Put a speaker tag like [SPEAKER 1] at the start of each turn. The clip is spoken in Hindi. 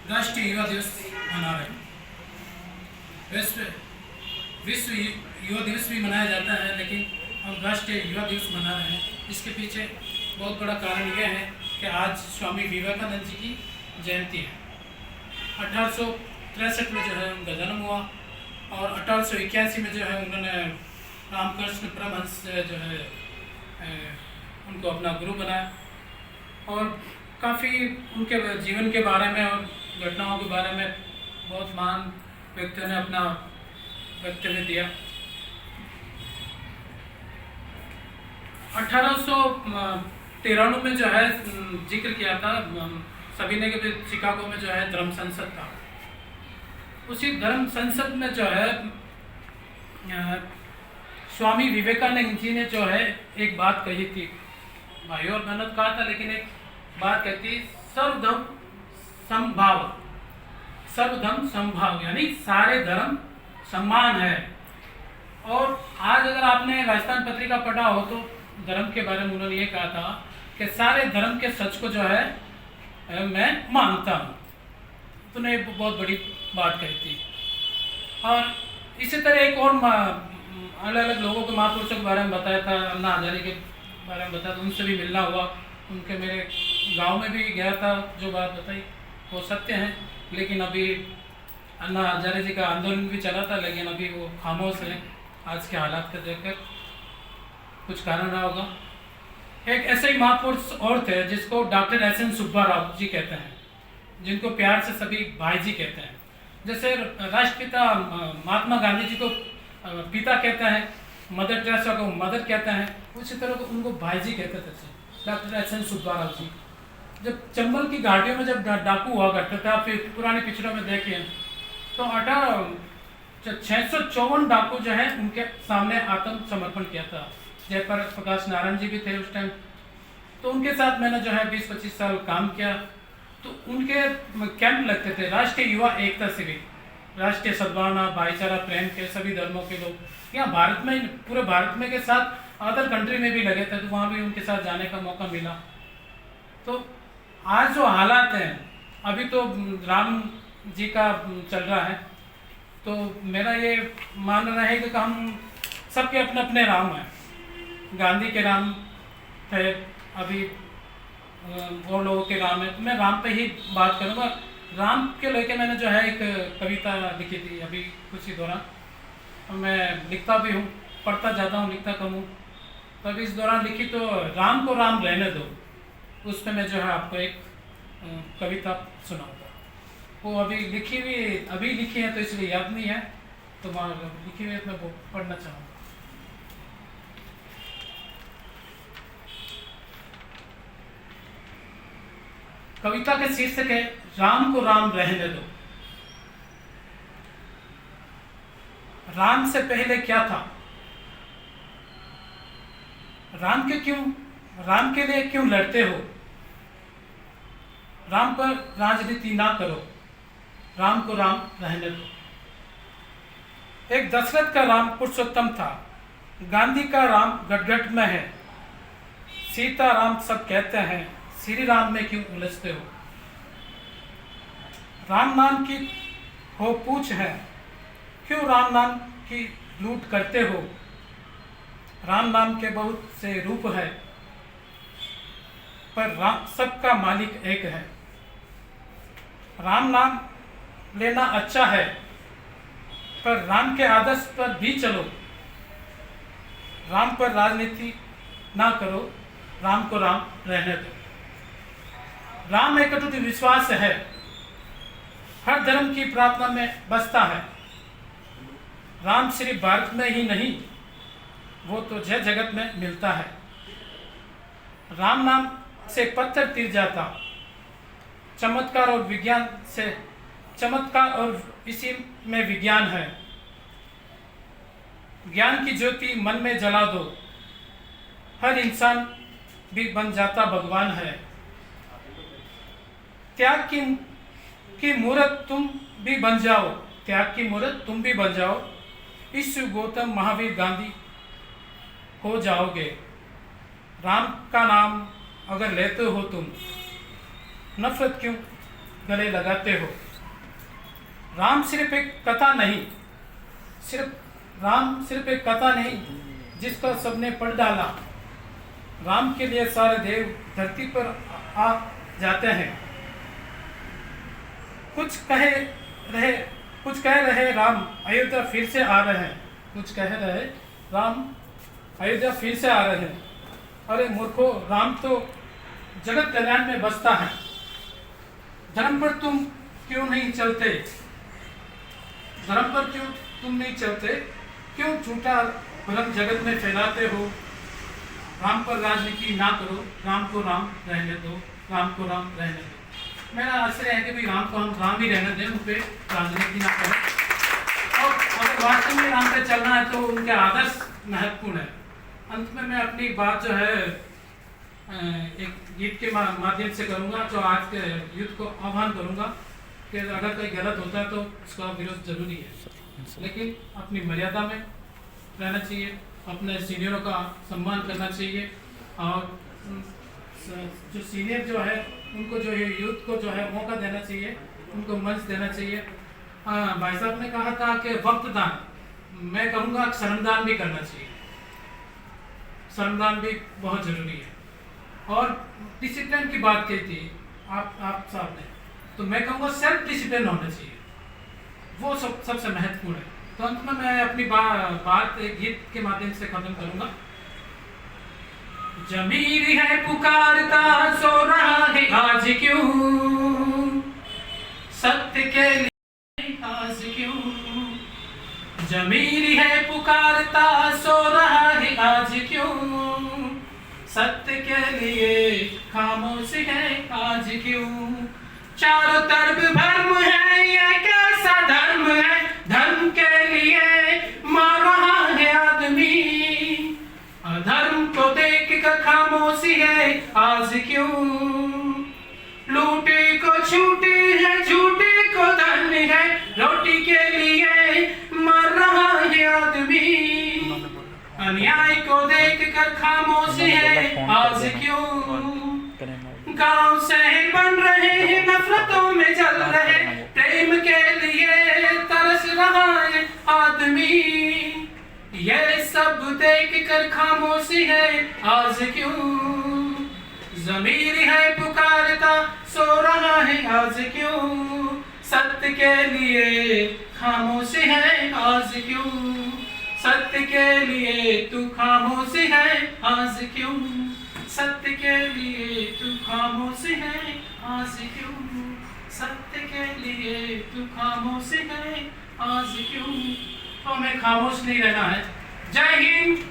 [SPEAKER 1] राष्ट्रीय युवा दिवस मना रहे हैं। विश्व विश्व युवा दिवस भी मनाया जाता है, लेकिन हम राष्ट्रीय युवा दिवस मना रहे हैं। इसके पीछे बहुत बड़ा कारण यह है कि आज स्वामी विवेकानंद जी की जयंती है। 1863 में जो है उनका जन्म हुआ और 1881 में जो है उन्होंने रामकृष्ण परमहंस जो है उनको अपना गुरु बनाया और काफ़ी उनके जीवन के बारे में और घटनाओं के बारे में बहुत महान व्यक्तियों ने अपना वक्तव्य दिया। 1893 में जो है जिक्र किया था सभी ने कि शिकागो में जो है धर्म संसद था। उसी धर्म संसद में जो है स्वामी विवेकानंद जी ने जो है एक बात कही थी, भाई और बहनों कहा था, लेकिन एक बात कहती सर्वधर्म समभाव, सर्वधर्म समभाव यानी सारे धर्म समान है। और आज अगर आपने राजस्थान पत्रिका पढ़ा हो तो धर्म के बारे में उन्होंने ये कहा था कि सारे धर्म के सच को जो है मैं मानता हूँ। तो ने बहुत बड़ी बात कही थी। और इसी तरह एक और अलग अलग लोगों के महापुरुषों के बारे में बताया था, अन्ना हजारे के बारे में बताया था, उनसे भी मिलना हुआ। उनके मेरे गांव में भी गया था, जो बात बताई वो सत्य है। लेकिन अभी अन्ना हजारे जी का आंदोलन भी चला था, लेकिन अभी वो खामोश है आज के हालात को देखकर, कुछ कारण रहा होगा। एक ऐसे ही महापुरुष और थे जिसको डॉक्टर एस.एन. सुब्बा राव जी कहते हैं, जिनको प्यार से सभी भाई जी कहते हैं। जैसे राष्ट्रपिता महात्मा गांधी जी को पिता कहते हैं, मदर टेरेसा को मदर कहते हैं, उसी तरह को उनको भाई जी कहते थे डॉक्टर एस.एन. सुब्बा राव जी। जब चंबल की घाटियों में जब डाकू हुआ करते थे, आप फिर पुरानी पिक्चरों में देखिए तो 654 डाकू जो है उनके सामने आत्मसमर्पण किया था। जयप्रकाश प्रकाश नारायण जी भी थे उस टाइम। तो उनके साथ मैंने जो है 20-25 साल काम किया। तो उनके कैंप लगते थे, राष्ट्रीय युवा एकता शिविर, राष्ट्रीय सद्भावना भाईचारा प्रेम के सभी धर्मों के लोग यहाँ भारत में, पूरे भारत में के साथ अदर कंट्री में भी लगे थे। तो वहाँ भी उनके साथ जाने का मौका मिला। तो आज जो हालात हैं, अभी तो राम जी का चल रहा है, तो मेरा ये मानना है कि हम सबके अपने अपने राम हैं। गांधी के राम थे, अभी वो लोगों के राम है। तो मैं राम पे ही बात करूँगा। राम के लेके मैंने जो है एक कविता लिखी थी अभी कुछ ही दौरान। मैं लिखता भी हूँ, पढ़ता जाता हूँ, लिखता कम हूँ। तो अभी इस दौरान लिखी तो राम को राम रहने दो, उस पर मैं जो है आपको एक कविता सुनाऊंगा। वो अभी लिखी है तो इसलिए याद नहीं है, तो वहाँ लिखी हुई है, मैं वो पढ़ना चाहूँगा। कविता के शीर्षक है राम को राम रहने दो। राम से पहले क्या था? राम के लिए क्यों लड़ते हो? राम पर राजनीति ना करो, राम को राम रहने दो। एक दशरथ का राम पुरुषोत्तम था, गांधी का राम गटगट में है, सीता राम सब कहते हैं, श्री राम में क्यों उलझते हो? राम नाम की हो पूछ है, क्यों राम नाम की लूट करते हो? राम नाम के बहुत से रूप है, पर राम सबका मालिक एक है। राम नाम लेना अच्छा है, पर राम के आदर्श पर भी चलो। राम पर राजनीति ना करो, राम को राम रहने दो। राम एक अटूट विश्वास है, हर धर्म की प्रार्थना में बसता है। राम सिर्फ भारत में ही नहीं, वो तो जय जगत में मिलता है। राम नाम से पत्थर तीर जाता, चमत्कार और इसी में विज्ञान है। ज्ञान की ज्योति मन में जला दो, हर इंसान भी बन जाता भगवान है। त्याग की मूर्त तुम भी बन जाओ, त्याग की मूर्त तुम भी बन जाओ। ईश्वर गौतम महावीर गांधी हो जाओगे। राम का नाम अगर लेते हो तुम, नफरत क्यों गले लगाते हो। राम सिर्फ एक कथा नहीं, जिसका सबने पढ़ डाला। राम के लिए सारे देव धरती पर आ जाते हैं। कुछ कह रहे राम अयोध्या फिर से आ रहे हैं। अरे मूर्खो, राम तो जगत कल्याण में बसता है। धर्म पर तुम नहीं चलते? क्यों झूठा भ्रम जगत में फैलाते हो? राम पर राजनीति ना करो, राम को राम रहने दो। मेरा आश्रय है कि भाई राम को हम राम ही रहने दें, उन पे राजनीति ना करें। और अगर वास्तव में राम पे चलना है तो उनके आदर्श महत्वपूर्ण है। अंत में मैं अपनी बात जो है एक गीत के माध्यम से करूँगा, जो आज के यूथ को आह्वान करूँगा कि अगर कोई गलत होता है तो उसका विरोध जरूरी है, लेकिन अपनी मर्यादा में रहना चाहिए, अपने सीनियरों का सम्मान करना चाहिए। और जो सीनियर जो है उनको जो है यूथ को जो है मौका देना चाहिए, उनको मंच देना चाहिए। भाई साहब ने कहा था कि वक्त दान, मैं कहूँगा श्रमदान भी करना चाहिए। श्रमदान भी बहुत जरूरी है। और डिसिप्लिन की बात की थी आप साहब ने, तो मैं कहूँगा सेल्फ डिसिप्लिन होना चाहिए, वो सबसे महत्वपूर्ण है। तो अंत में मैं अपनी बात एक गीत के माध्यम से खत्म करूँगा। ज़मीर है पुकारता सो रहा है आज क्यों, सत्य के लिए आज क्यों। ज़मीर है पुकारता सो रहा है आज क्यों, सत्य के लिए खामोश है आज क्यों। चारों तरफ भ्रम है, ये कैसा धर्म है? धर्म के लिए मार रहा है आदमी। अधर्म को देख कर खामोशी है आज क्यों। लूटे को छूटे है, झूठे को धन है, रोटी के लिए मर रहा है आदमी। अन्याय को देख कर खामोशी है आज क्यों। गांव शहर बन रहे हैं, नफरतों में जल रहे, प्रेम के लिए तरस रहा है आदमी। ये सब देख कर खामोशी है आज क्यों। ज़मीर है पुकारता सो रहा है आज क्यों, सत्य के लिए खामोशी है आज क्यों। सत्य के लिए तू खामोश है आज क्यों। सत्य के लिए तू खामोश है आज क्यों। सत्य के लिए तू खामोश है आज क्यों। तो हमें खामोश नहीं रहना है। जय हिंद,